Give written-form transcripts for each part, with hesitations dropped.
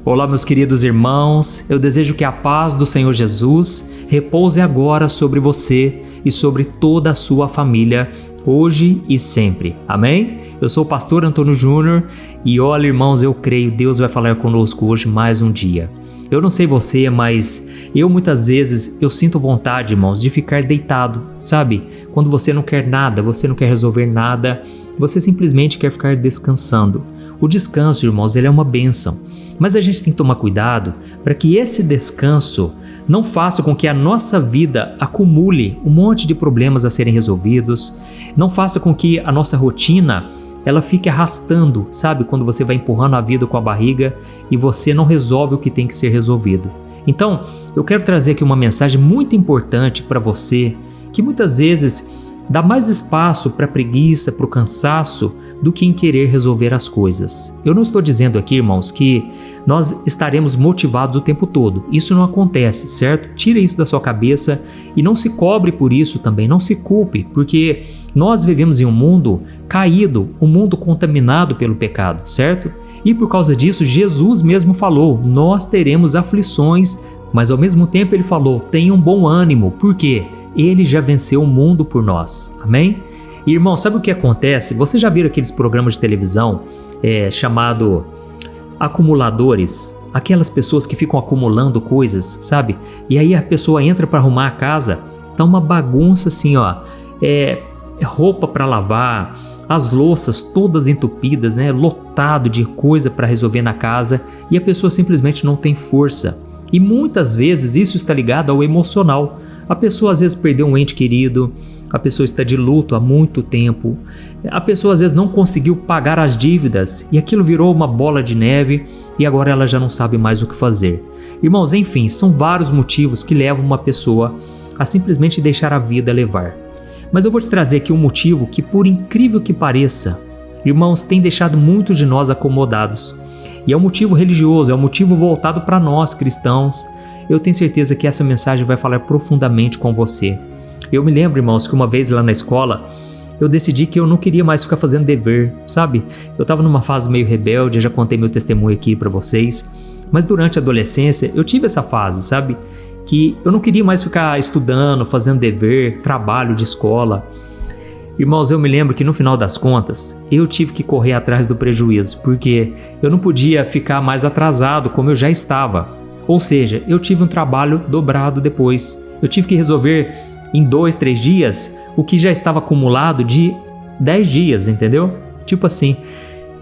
Olá, meus queridos irmãos, eu desejo que a paz do Senhor Jesus repouse agora sobre você e sobre toda a sua família, hoje e sempre. Amém? Eu sou o pastor Antônio Júnior e olha, irmãos, eu creio, Deus vai falar conosco hoje mais um dia. Eu não sei você, mas eu muitas vezes eu sinto vontade, irmãos, de ficar deitado, sabe? Quando você não quer nada, você não quer resolver nada, você simplesmente quer ficar descansando. O descanso, irmãos, ele é uma bênção. Mas a gente tem que tomar cuidado para que esse descanso não faça com que a nossa vida acumule um monte de problemas a serem resolvidos, não faça com que a nossa rotina ela fique arrastando, sabe? Quando você vai empurrando a vida com a barriga e você não resolve o que tem que ser resolvido. Então, eu quero trazer aqui uma mensagem muito importante para você, que muitas vezes dá mais espaço para a preguiça, para o cansaço, do que em querer resolver as coisas. Eu não estou dizendo aqui, irmãos, que nós estaremos motivados o tempo todo. Isso não acontece, certo? Tire isso da sua cabeça e não se cobre por isso também, não se culpe, porque nós vivemos em um mundo caído, um mundo contaminado pelo pecado, certo? E por causa disso, Jesus mesmo falou, nós teremos aflições, mas ao mesmo tempo ele falou, tenham bom ânimo, porque ele já venceu o mundo por nós. Amém? E, irmão, sabe o que acontece? Você já viu aqueles programas de televisão chamado acumuladores? Aquelas pessoas que ficam acumulando coisas, sabe? E aí a pessoa entra para arrumar a casa, tá uma bagunça assim, ó. Roupa para lavar, as louças todas entupidas, né? Lotado de coisa para resolver na casa e a pessoa simplesmente não tem força. E muitas vezes isso está ligado ao emocional. A pessoa às vezes perdeu um ente querido, a pessoa está de luto há muito tempo, a pessoa às vezes não conseguiu pagar as dívidas e aquilo virou uma bola de neve e agora ela já não sabe mais o que fazer. Irmãos, enfim, são vários motivos que levam uma pessoa a simplesmente deixar a vida levar. Mas eu vou te trazer aqui um motivo que, por incrível que pareça, irmãos, tem deixado muitos de nós acomodados. E é um motivo religioso, é um motivo voltado para nós cristãos. Eu tenho certeza que essa mensagem vai falar profundamente com você. Eu me lembro, irmãos, que uma vez lá na escola, eu decidi que eu não queria mais ficar fazendo dever, sabe? Eu estava numa fase meio rebelde, eu já contei meu testemunho aqui para vocês. Mas durante a adolescência, eu tive essa fase, sabe? Que eu não queria mais ficar estudando, fazendo dever, trabalho de escola. Irmãos, eu me lembro que no final das contas, eu tive que correr atrás do prejuízo, porque eu não podia ficar mais atrasado como eu já estava. Ou seja, eu tive um trabalho dobrado depois. Eu tive que resolver em 2, 3 dias o que já estava acumulado de 10 dias, entendeu? Tipo assim.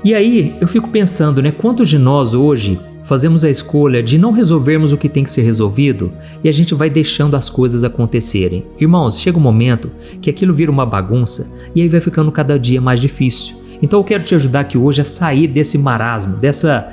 E aí eu fico pensando, né? Quantos de nós hoje fazemos a escolha de não resolvermos o que tem que ser resolvido e a gente vai deixando as coisas acontecerem. Irmãos, chega um momento que aquilo vira uma bagunça e aí vai ficando cada dia mais difícil. Então eu quero te ajudar aqui hoje a sair desse marasmo, dessa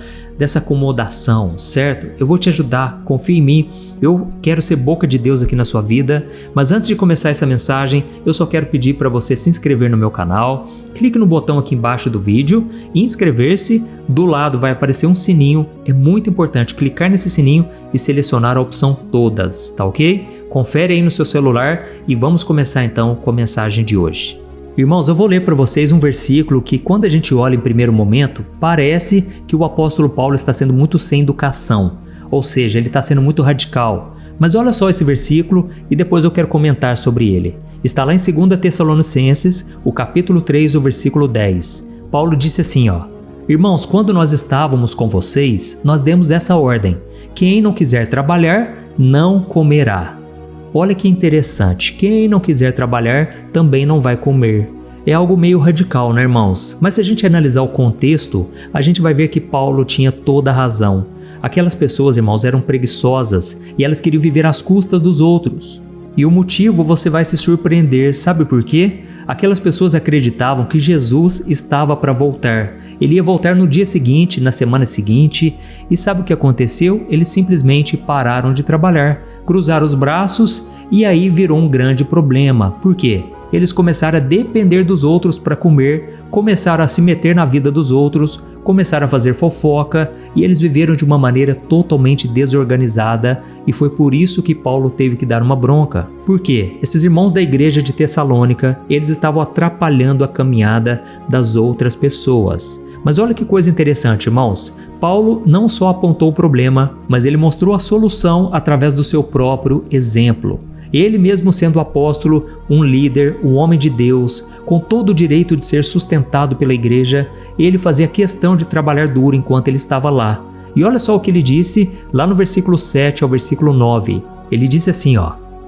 acomodação, certo? Eu vou te ajudar, confia em mim. Eu quero ser boca de Deus aqui na sua vida, mas antes de começar essa mensagem, eu só quero pedir para você se inscrever no meu canal. Clique no botão aqui embaixo do vídeo e inscrever-se. Do lado vai aparecer um sininho. É muito importante clicar nesse sininho e selecionar a opção todas, tá ok? Confere aí no seu celular e vamos começar então com a mensagem de hoje. Irmãos, eu vou ler para vocês um versículo que, quando a gente olha em primeiro momento, parece que o apóstolo Paulo está sendo muito sem educação, ou seja, ele está sendo muito radical. Mas olha só esse versículo e depois eu quero comentar sobre ele. Está lá em 2 Tessalonicenses, o capítulo 3, o versículo 10. Paulo disse assim, ó: Irmãos, quando nós estávamos com vocês, nós demos essa ordem: quem não quiser trabalhar, não comerá. Olha que interessante, quem não quiser trabalhar também não vai comer. É algo meio radical, né, irmãos? Mas se a gente analisar o contexto, a gente vai ver que Paulo tinha toda a razão. Aquelas pessoas, irmãos, eram preguiçosas e elas queriam viver às custas dos outros. E o motivo você vai se surpreender, sabe por quê? Aquelas pessoas acreditavam que Jesus estava para voltar. Ele ia voltar no dia seguinte, na semana seguinte, e sabe o que aconteceu? Eles simplesmente pararam de trabalhar, cruzaram os braços e aí virou um grande problema. Por quê? Eles começaram a depender dos outros para comer, começaram a se meter na vida dos outros, começaram a fazer fofoca e eles viveram de uma maneira totalmente desorganizada e foi por isso que Paulo teve que dar uma bronca. Por quê? Esses irmãos da igreja de Tessalônica, eles estavam atrapalhando a caminhada das outras pessoas. Mas olha que coisa interessante, irmãos. Paulo não só apontou o problema, mas ele mostrou a solução através do seu próprio exemplo. Ele mesmo sendo apóstolo, um líder, um homem de Deus, com todo o direito de ser sustentado pela igreja, ele fazia questão de trabalhar duro enquanto ele estava lá. E olha só o que ele disse lá no versículo 7 ao versículo 9. Ele disse assim,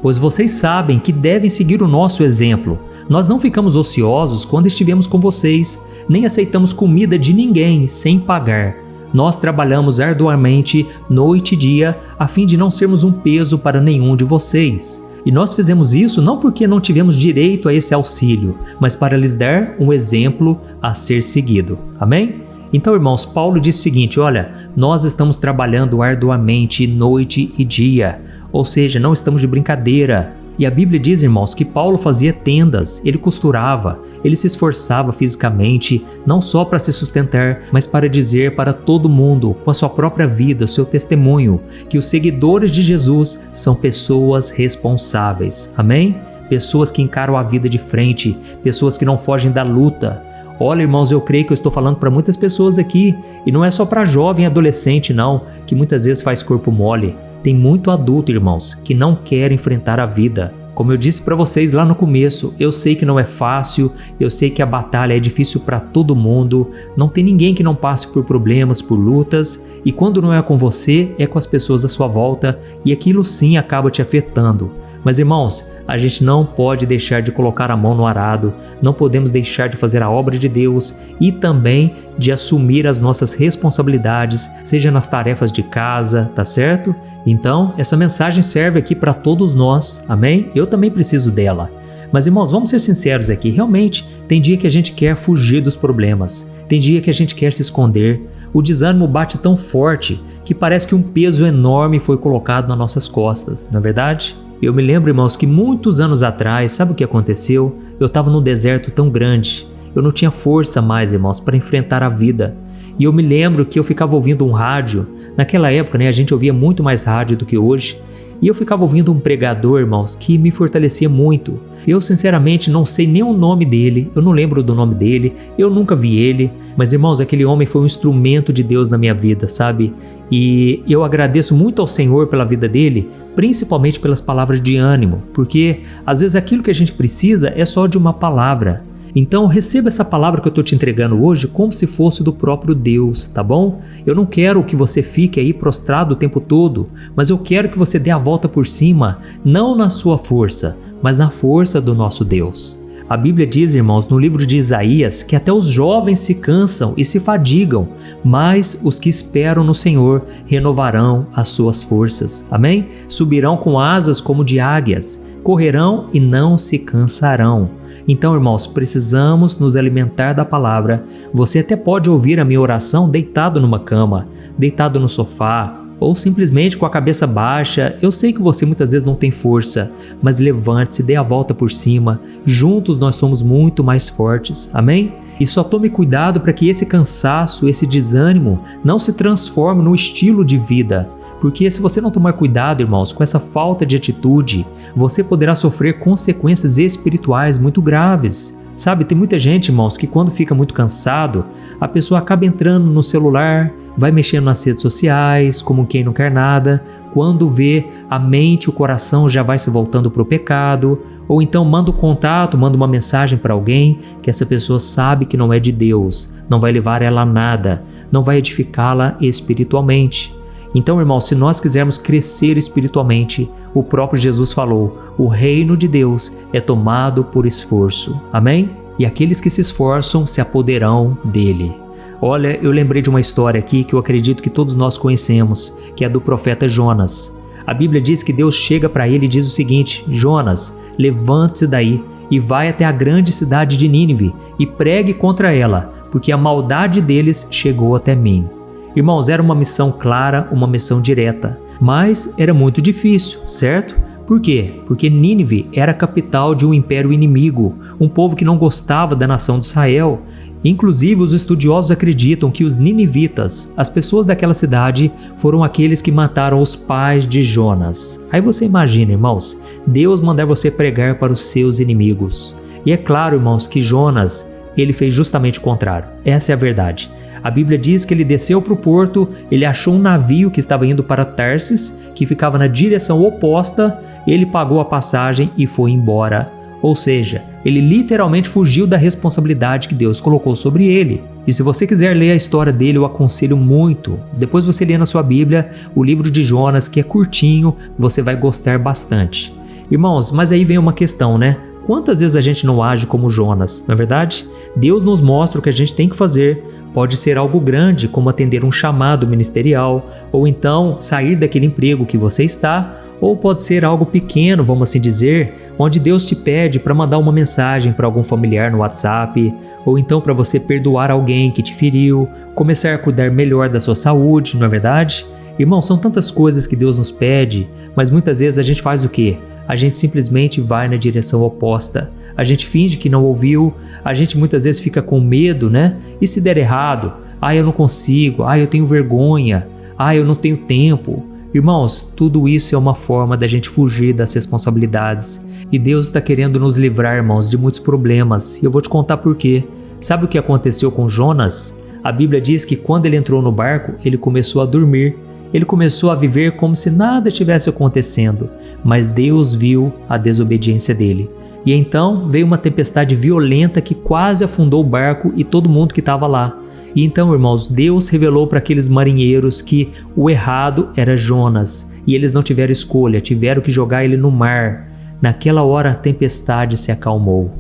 pois vocês sabem que devem seguir o nosso exemplo. Nós não ficamos ociosos quando estivemos com vocês, nem aceitamos comida de ninguém sem pagar. Nós trabalhamos arduamente noite e dia, a fim de não sermos um peso para nenhum de vocês. E nós fizemos isso não porque não tivemos direito a esse auxílio, mas para lhes dar um exemplo a ser seguido. Amém? Então, irmãos, Paulo diz o seguinte, olha, nós estamos trabalhando arduamente noite e dia, ou seja, não estamos de brincadeira. E a Bíblia diz, irmãos, que Paulo fazia tendas, ele costurava, ele se esforçava fisicamente, não só para se sustentar, mas para dizer para todo mundo, com a sua própria vida, o seu testemunho, que os seguidores de Jesus são pessoas responsáveis. Amém? Pessoas que encaram a vida de frente, pessoas que não fogem da luta. Olha, irmãos, eu creio que eu estou falando para muitas pessoas aqui, e não é só para jovem e adolescente, não, que muitas vezes faz corpo mole. Tem muito adulto, irmãos, que não quer enfrentar a vida. Como eu disse para vocês lá no começo, eu sei que não é fácil, eu sei que a batalha é difícil para todo mundo, não tem ninguém que não passe por problemas, por lutas, e quando não é com você, é com as pessoas à sua volta, e aquilo sim acaba te afetando. Mas, irmãos, a gente não pode deixar de colocar a mão no arado, não podemos deixar de fazer a obra de Deus e também de assumir as nossas responsabilidades, seja nas tarefas de casa, tá certo? Então, essa mensagem serve aqui para todos nós, amém? Eu também preciso dela. Mas, irmãos, vamos ser sinceros aqui, realmente, tem dia que a gente quer fugir dos problemas, tem dia que a gente quer se esconder, o desânimo bate tão forte que parece que um peso enorme foi colocado nas nossas costas, não é verdade? Eu me lembro, irmãos, que muitos anos atrás, sabe o que aconteceu? Eu estava num deserto tão grande, eu não tinha força mais, irmãos, para enfrentar a vida. E eu me lembro que eu ficava ouvindo um rádio, naquela época, a gente ouvia muito mais rádio do que hoje, e eu ficava ouvindo um pregador, irmãos, que me fortalecia muito. Eu, sinceramente, não sei nem o nome dele, eu não lembro do nome dele, eu nunca vi ele, mas, irmãos, aquele homem foi um instrumento de Deus na minha vida, sabe? E eu agradeço muito ao Senhor pela vida dele, principalmente pelas palavras de ânimo, porque às vezes aquilo que a gente precisa é só de uma palavra. Então receba essa palavra que eu estou te entregando hoje como se fosse do próprio Deus, tá bom? Eu não quero que você fique aí prostrado o tempo todo, mas eu quero que você dê a volta por cima, não na sua força, mas na força do nosso Deus. A Bíblia diz, irmãos, no livro de Isaías, que até os jovens se cansam e se fadigam, mas os que esperam no Senhor renovarão as suas forças. Amém? Subirão com asas como de águias, correrão e não se cansarão. Então, irmãos, precisamos nos alimentar da palavra. Você até pode ouvir a minha oração deitado numa cama, deitado no sofá, ou simplesmente com a cabeça baixa. Eu sei que você muitas vezes não tem força, mas levante-se, dê a volta por cima. Juntos nós somos muito mais fortes. Amém? E só tome cuidado para que esse cansaço, esse desânimo não se transforme no estilo de vida. Porque se você não tomar cuidado, irmãos, com essa falta de atitude, você poderá sofrer consequências espirituais muito graves. Sabe, tem muita gente, irmãos, que quando fica muito cansado, a pessoa acaba entrando no celular, vai mexendo nas redes sociais, como quem não quer nada. Quando vê, a mente, o coração já vai se voltando para o pecado. Ou então manda um contato, manda uma mensagem para alguém que essa pessoa sabe que não é de Deus, não vai levar ela a nada, não vai edificá-la espiritualmente. Então, irmãos, se nós quisermos crescer espiritualmente, o próprio Jesus falou, o reino de Deus é tomado por esforço. Amém? E aqueles que se esforçam se apoderarão dele. Olha, eu lembrei de uma história aqui que eu acredito que todos nós conhecemos, que é do profeta Jonas. A Bíblia diz que Deus chega para ele e diz o seguinte, Jonas, levante-se daí e vai até a grande cidade de Nínive e pregue contra ela, porque a maldade deles chegou até mim. Irmãos, era uma missão clara, uma missão direta, mas era muito difícil, certo? Por quê? Porque Nínive era a capital de um império inimigo, um povo que não gostava da nação de Israel. Inclusive, os estudiosos acreditam que os ninivitas, as pessoas daquela cidade, foram aqueles que mataram os pais de Jonas. Aí você imagina, irmãos, Deus mandar você pregar para os seus inimigos. E é claro, irmãos, que Jonas, ele fez justamente o contrário. Essa é a verdade. A Bíblia diz que ele desceu para o porto, ele achou um navio que estava indo para Tarsis, que ficava na direção oposta, ele pagou a passagem e foi embora. Ou seja, ele literalmente fugiu da responsabilidade que Deus colocou sobre ele. E se você quiser ler a história dele, eu aconselho muito. Depois você lê na sua Bíblia o livro de Jonas, que é curtinho, você vai gostar bastante. Irmãos, mas aí vem uma questão, né? Quantas vezes a gente não age como Jonas, não é verdade? Deus nos mostra o que a gente tem que fazer. Pode ser algo grande, como atender um chamado ministerial, ou então sair daquele emprego que você está, ou pode ser algo pequeno, vamos assim dizer, onde Deus te pede para mandar uma mensagem para algum familiar no WhatsApp, ou então para você perdoar alguém que te feriu, começar a cuidar melhor da sua saúde, não é verdade? Irmão, são tantas coisas que Deus nos pede, mas muitas vezes a gente faz o quê? A gente simplesmente vai na direção oposta. A gente finge que não ouviu, a gente muitas vezes fica com medo, né? E se der errado? Eu não consigo, eu tenho vergonha, eu não tenho tempo. Irmãos, tudo isso é uma forma da gente fugir das responsabilidades. E Deus está querendo nos livrar, irmãos, de muitos problemas. E eu vou te contar por quê. Sabe o que aconteceu com Jonas? A Bíblia diz que quando ele entrou no barco, ele começou a dormir. Ele começou a viver como se nada estivesse acontecendo. Mas Deus viu a desobediência dele. E então veio uma tempestade violenta que quase afundou o barco e todo mundo que estava lá. E então, irmãos, Deus revelou para aqueles marinheiros que o errado era Jonas. E eles não tiveram escolha, tiveram que jogar ele no mar. Naquela hora a tempestade se acalmou.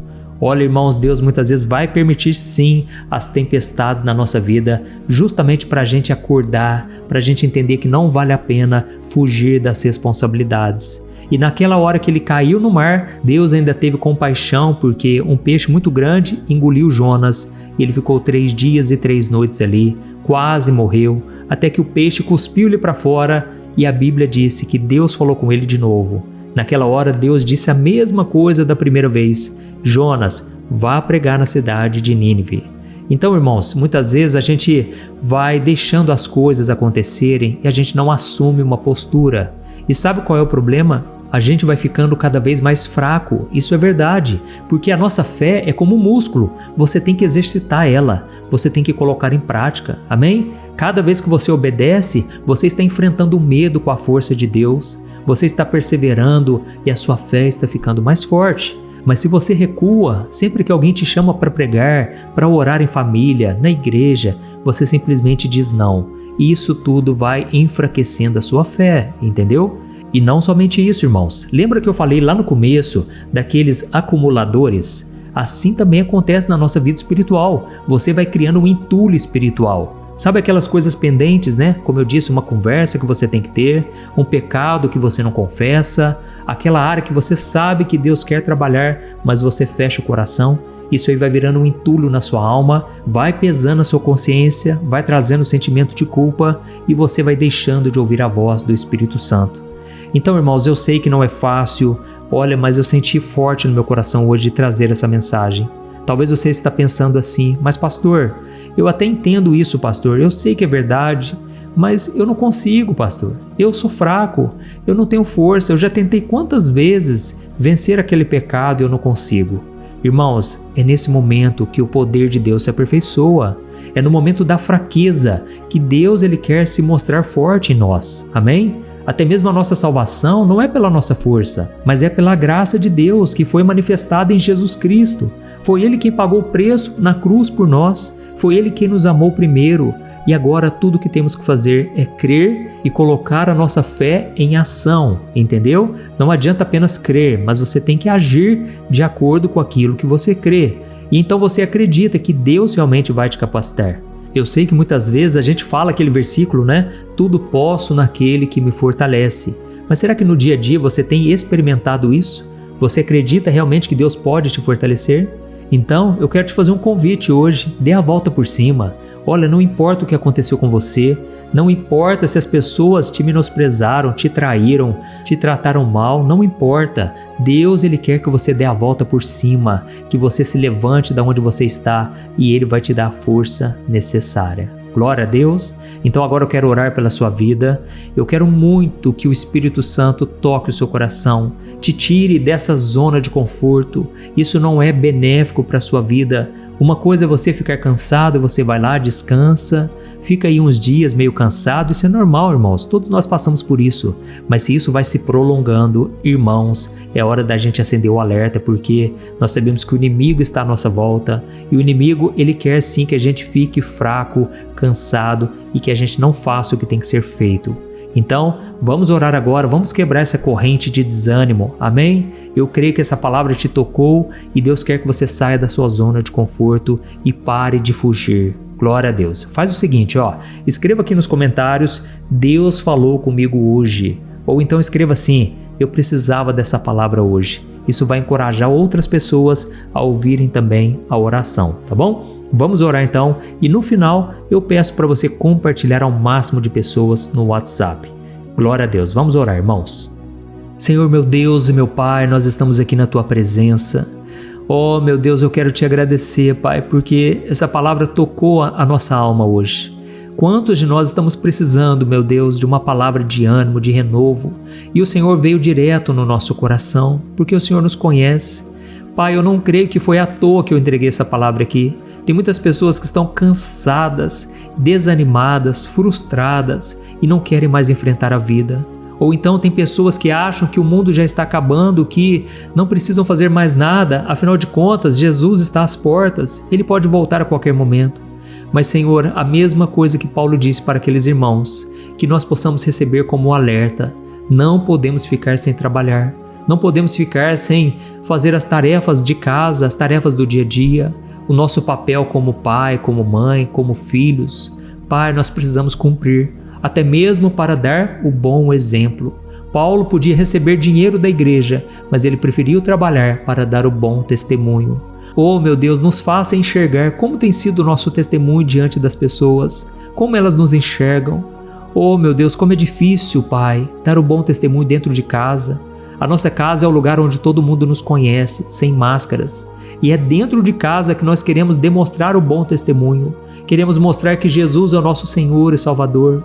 Olha, irmãos, Deus muitas vezes vai permitir sim as tempestades na nossa vida, justamente para a gente acordar, para a gente entender que não vale a pena fugir das responsabilidades. E naquela hora que ele caiu no mar, Deus ainda teve compaixão, porque um peixe muito grande engoliu Jonas, e ele ficou 3 dias e 3 noites ali, quase morreu, até que o peixe cuspiu-lhe para fora, e a Bíblia disse que Deus falou com ele de novo. Naquela hora Deus disse a mesma coisa da primeira vez: Jonas, vá pregar na cidade de Nínive. Então, irmãos, muitas vezes a gente vai deixando as coisas acontecerem e a gente não assume uma postura. E sabe qual é o problema? A gente vai ficando cada vez mais fraco, isso é verdade, porque a nossa fé é como um músculo, você tem que exercitar ela, você tem que colocar em prática, amém? Cada vez que você obedece, você está enfrentando o medo com a força de Deus, você está perseverando e a sua fé está ficando mais forte. Mas se você recua, sempre que alguém te chama para pregar, para orar em família, na igreja, você simplesmente diz não. E isso tudo vai enfraquecendo a sua fé, entendeu? E não somente isso, irmãos. Lembra que eu falei lá no começo daqueles acumuladores? Assim também acontece na nossa vida espiritual. Você vai criando um entulho espiritual. Sabe aquelas coisas pendentes, né? Como eu disse, uma conversa que você tem que ter, um pecado que você não confessa, aquela área que você sabe que Deus quer trabalhar, mas você fecha o coração. Isso aí vai virando um entulho na sua alma, vai pesando a sua consciência, vai trazendo o sentimento de culpa e você vai deixando de ouvir a voz do Espírito Santo. Então, irmãos, eu sei que não é fácil, olha, mas eu senti forte no meu coração hoje de trazer essa mensagem. Talvez você está pensando assim, mas pastor, eu até entendo isso, pastor, eu sei que é verdade, mas eu não consigo, pastor, eu sou fraco, eu não tenho força, eu já tentei quantas vezes vencer aquele pecado e eu não consigo. Irmãos, é nesse momento que o poder de Deus se aperfeiçoa, é no momento da fraqueza que Deus ele quer se mostrar forte em nós, amém? Até mesmo a nossa salvação não é pela nossa força, mas é pela graça de Deus que foi manifestada em Jesus Cristo. Foi Ele quem pagou o preço na cruz por nós, foi Ele quem nos amou primeiro. E agora tudo que temos que fazer é crer e colocar a nossa fé em ação, entendeu? Não adianta apenas crer, mas você tem que agir de acordo com aquilo que você crê. E então você acredita que Deus realmente vai te capacitar. Eu sei que muitas vezes a gente fala aquele versículo, né? Tudo posso naquele que me fortalece. Mas será que no dia a dia você tem experimentado isso? Você acredita realmente que Deus pode te fortalecer? Então, eu quero te fazer um convite hoje. Dê a volta por cima. Olha, não importa o que aconteceu com você, não importa se as pessoas te menosprezaram, te traíram, te trataram mal, não importa. Deus, Ele quer que você dê a volta por cima, que você se levante da onde você está e Ele vai te dar a força necessária. Glória a Deus. Então agora eu quero orar pela sua vida. Eu quero muito que o Espírito Santo toque o seu coração, te tire dessa zona de conforto. Isso não é benéfico para a sua vida. Uma coisa é você ficar cansado, você vai lá, descansa, fica aí uns dias meio cansado, isso é normal, irmãos, todos nós passamos por isso. Mas se isso vai se prolongando, irmãos, é hora da gente acender o alerta, porque nós sabemos que o inimigo está à nossa volta, e o inimigo, ele quer sim que a gente fique fraco, cansado e que a gente não faça o que tem que ser feito. Então, vamos orar agora, vamos quebrar essa corrente de desânimo, amém? Eu creio que essa palavra te tocou e Deus quer que você saia da sua zona de conforto e pare de fugir. Glória a Deus. Faz o seguinte, escreva aqui nos comentários, Deus falou comigo hoje. Ou então escreva assim, eu precisava dessa palavra hoje. Isso vai encorajar outras pessoas a ouvirem também a oração, tá bom? Vamos orar então e no final eu peço para você compartilhar ao máximo de pessoas no WhatsApp. Glória a Deus, vamos orar, irmãos. Senhor meu Deus e meu Pai, nós estamos aqui na Tua presença. Oh meu Deus, eu quero Te agradecer, Pai, porque essa palavra tocou a nossa alma hoje. Quantos de nós estamos precisando, meu Deus, de uma palavra de ânimo, de renovo, e o Senhor veio direto no nosso coração, porque o Senhor nos conhece. Pai, eu não creio que foi à toa que eu entreguei essa palavra aqui. Tem muitas pessoas que estão cansadas, desanimadas, frustradas e não querem mais enfrentar a vida. Ou então tem pessoas que acham que o mundo já está acabando, que não precisam fazer mais nada, afinal de contas, Jesus está às portas, Ele pode voltar a qualquer momento. Mas, Senhor, a mesma coisa que Paulo disse para aqueles irmãos, que nós possamos receber como um alerta. Não podemos ficar sem trabalhar, não podemos ficar sem fazer as tarefas de casa, as tarefas do dia a dia. O nosso papel como pai, como mãe, como filhos. Pai, nós precisamos cumprir, até mesmo para dar o bom exemplo. Paulo podia receber dinheiro da igreja, mas ele preferiu trabalhar para dar o bom testemunho. Oh, meu Deus, nos faça enxergar como tem sido o nosso testemunho diante das pessoas, como elas nos enxergam. Oh, meu Deus, como é difícil, Pai, dar o bom testemunho dentro de casa. A nossa casa é o lugar onde todo mundo nos conhece, sem máscaras. E é dentro de casa que nós queremos demonstrar o bom testemunho. Queremos mostrar que Jesus é o nosso Senhor e Salvador.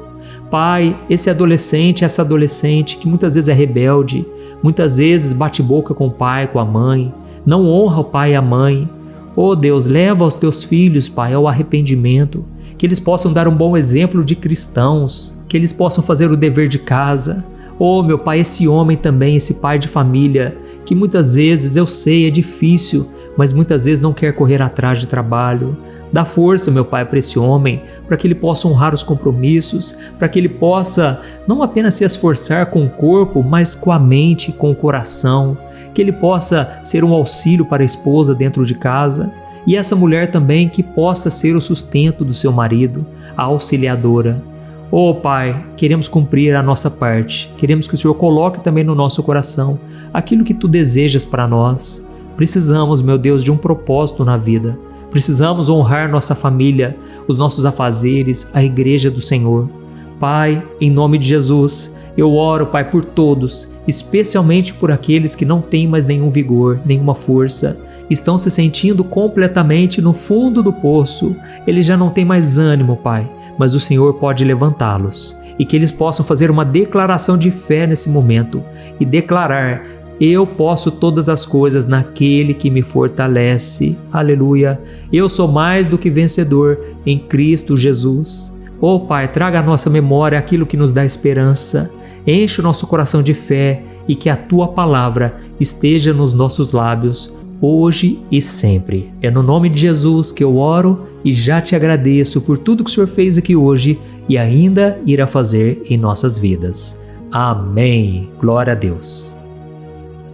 Pai, esse adolescente, essa adolescente que muitas vezes é rebelde, muitas vezes bate boca com o pai, com a mãe, não honra o pai e a mãe. Oh Deus, leva os teus filhos, Pai, ao arrependimento, que eles possam dar um bom exemplo de cristãos, que eles possam fazer o dever de casa. Oh meu Pai, esse homem também, esse pai de família, que muitas vezes, eu sei, é difícil, mas muitas vezes não quer correr atrás de trabalho. Dá força, meu Pai, para esse homem, para que ele possa honrar os compromissos, para que ele possa não apenas se esforçar com o corpo, mas com a mente, com o coração, que ele possa ser um auxílio para a esposa dentro de casa, e essa mulher também que possa ser o sustento do seu marido, a auxiliadora. Oh Pai, queremos cumprir a nossa parte, queremos que o Senhor coloque também no nosso coração aquilo que Tu desejas para nós. Precisamos, meu Deus, de um propósito na vida. Precisamos honrar nossa família, os nossos afazeres, a igreja do Senhor. Pai, em nome de Jesus, eu oro, Pai, por todos, especialmente por aqueles que não têm mais nenhum vigor, nenhuma força, estão se sentindo completamente no fundo do poço. Eles já não têm mais ânimo, Pai, mas o Senhor pode levantá-los e que eles possam fazer uma declaração de fé nesse momento e declarar: eu posso todas as coisas naquele que me fortalece. Aleluia. Eu sou mais do que vencedor em Cristo Jesus. Oh Pai, traga à nossa memória aquilo que nos dá esperança. Enche o nosso coração de fé e que a Tua palavra esteja nos nossos lábios, hoje e sempre. É no nome de Jesus que eu oro e já Te agradeço por tudo que o Senhor fez aqui hoje e ainda irá fazer em nossas vidas. Amém. Glória a Deus.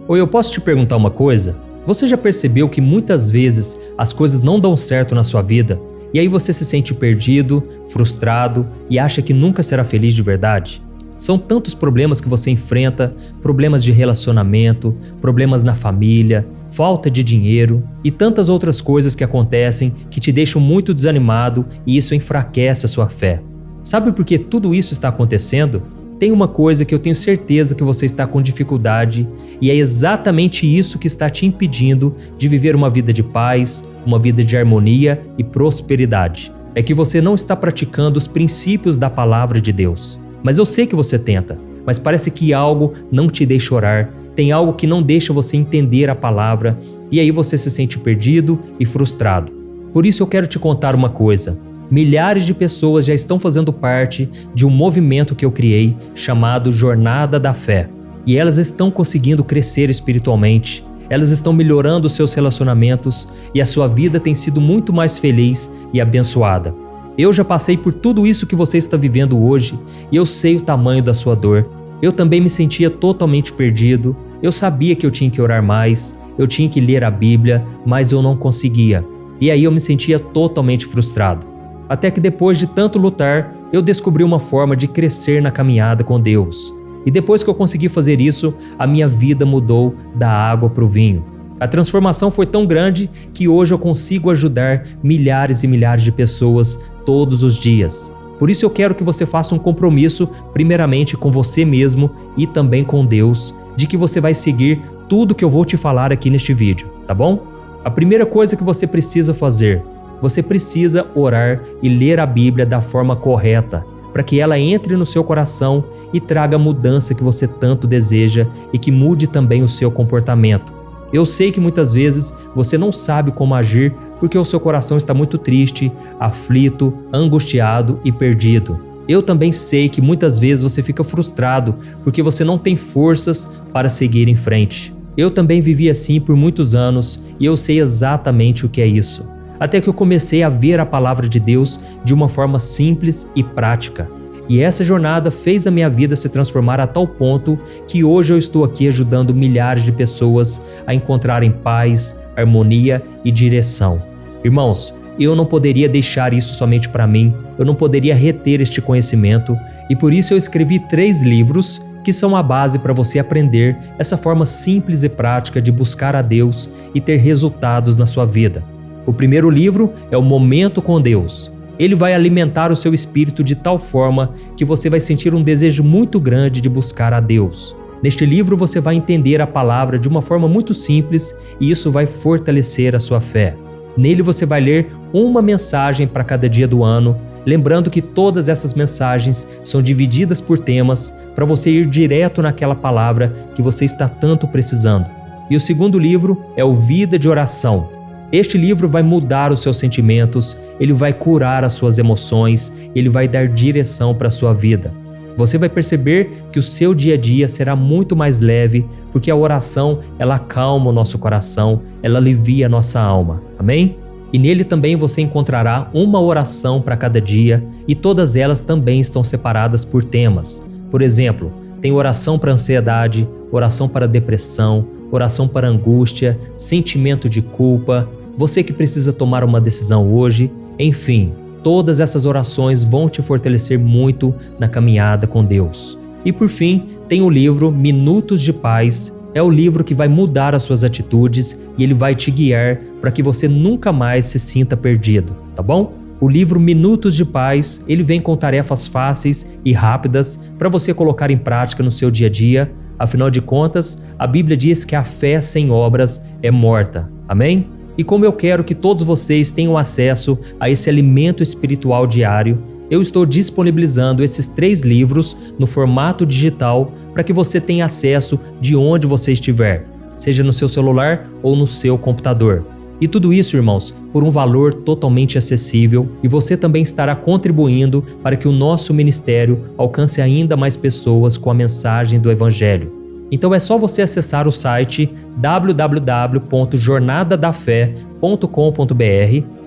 Oi, eu posso te perguntar uma coisa? Você já percebeu que muitas vezes as coisas não dão certo na sua vida e aí você se sente perdido, frustrado e acha que nunca será feliz de verdade? São tantos problemas que você enfrenta, problemas de relacionamento, problemas na família, falta de dinheiro e tantas outras coisas que acontecem que te deixam muito desanimado e isso enfraquece a sua fé. Sabe por que tudo isso está acontecendo? Tem uma coisa que eu tenho certeza que você está com dificuldade e é exatamente isso que está te impedindo de viver uma vida de paz, uma vida de harmonia e prosperidade. É que você não está praticando os princípios da palavra de Deus. Mas eu sei que você tenta, mas parece que algo não te deixa orar, tem algo que não deixa você entender a palavra e aí você se sente perdido e frustrado. Por isso eu quero te contar uma coisa. Milhares de pessoas já estão fazendo parte de um movimento que eu criei chamado Jornada da Fé. E elas estão conseguindo crescer espiritualmente, elas estão melhorando os seus relacionamentos e a sua vida tem sido muito mais feliz e abençoada. Eu já passei por tudo isso que você está vivendo hoje e eu sei o tamanho da sua dor. Eu também me sentia totalmente perdido, eu sabia que eu tinha que orar mais, eu tinha que ler a Bíblia, mas eu não conseguia. E aí eu me sentia totalmente frustrado. Até que depois de tanto lutar, eu descobri uma forma de crescer na caminhada com Deus. E depois que eu consegui fazer isso, a minha vida mudou da água para o vinho. A transformação foi tão grande que hoje eu consigo ajudar milhares e milhares de pessoas todos os dias. Por isso eu quero que você faça um compromisso, primeiramente com você mesmo e também com Deus, de que você vai seguir tudo que eu vou te falar aqui neste vídeo, tá bom? A primeira coisa que você precisa fazer, você precisa orar e ler a Bíblia da forma correta, para que ela entre no seu coração e traga a mudança que você tanto deseja e que mude também o seu comportamento. Eu sei que muitas vezes você não sabe como agir porque o seu coração está muito triste, aflito, angustiado e perdido. Eu também sei que muitas vezes você fica frustrado porque você não tem forças para seguir em frente. Eu também vivi assim por muitos anos e eu sei exatamente o que é isso. Até que eu comecei a ver a palavra de Deus de uma forma simples e prática. E essa jornada fez a minha vida se transformar a tal ponto que hoje eu estou aqui ajudando milhares de pessoas a encontrarem paz, harmonia e direção. Irmãos, eu não poderia deixar isso somente para mim, eu não poderia reter este conhecimento e por isso eu escrevi 3 livros que são a base para você aprender essa forma simples e prática de buscar a Deus e ter resultados na sua vida. O primeiro livro é o Momento com Deus. Ele vai alimentar o seu espírito de tal forma que você vai sentir um desejo muito grande de buscar a Deus. Neste livro você vai entender a palavra de uma forma muito simples e isso vai fortalecer a sua fé. Nele você vai ler uma mensagem para cada dia do ano, lembrando que todas essas mensagens são divididas por temas para você ir direto naquela palavra que você está tanto precisando. E o segundo livro é o Vida de Oração. Este livro vai mudar os seus sentimentos, ele vai curar as suas emoções, ele vai dar direção para a sua vida. Você vai perceber que o seu dia a dia será muito mais leve, porque a oração, ela acalma o nosso coração, ela alivia a nossa alma. Amém? E nele também você encontrará uma oração para cada dia e todas elas também estão separadas por temas. Por exemplo, tem oração para ansiedade, oração para depressão, oração para angústia, sentimento de culpa, você que precisa tomar uma decisão hoje, enfim, todas essas orações vão te fortalecer muito na caminhada com Deus. E por fim, tem o livro Minutos de Paz, é o livro que vai mudar as suas atitudes e ele vai te guiar para que você nunca mais se sinta perdido, tá bom? O livro Minutos de Paz, ele vem com tarefas fáceis e rápidas para você colocar em prática no seu dia a dia. Afinal de contas, a Bíblia diz que a fé sem obras é morta. Amém? E como eu quero que todos vocês tenham acesso a esse alimento espiritual diário, eu estou disponibilizando esses 3 livros no formato digital para que você tenha acesso de onde você estiver, seja no seu celular ou no seu computador. E tudo isso, irmãos, por um valor totalmente acessível e você também estará contribuindo para que o nosso ministério alcance ainda mais pessoas com a mensagem do Evangelho. Então é só você acessar o site www.jornadadafé.com.br,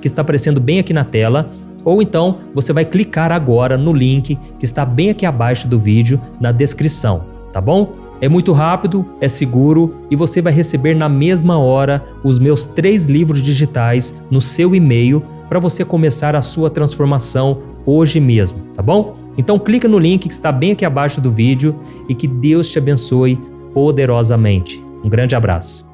que está aparecendo bem aqui na tela, ou então você vai clicar agora no link que está bem aqui abaixo do vídeo, na descrição, tá bom? É muito rápido, é seguro e você vai receber na mesma hora os meus 3 livros digitais no seu e-mail para você começar a sua transformação hoje mesmo, tá bom? Então clica no link que está bem aqui abaixo do vídeo e que Deus te abençoe poderosamente. Um grande abraço.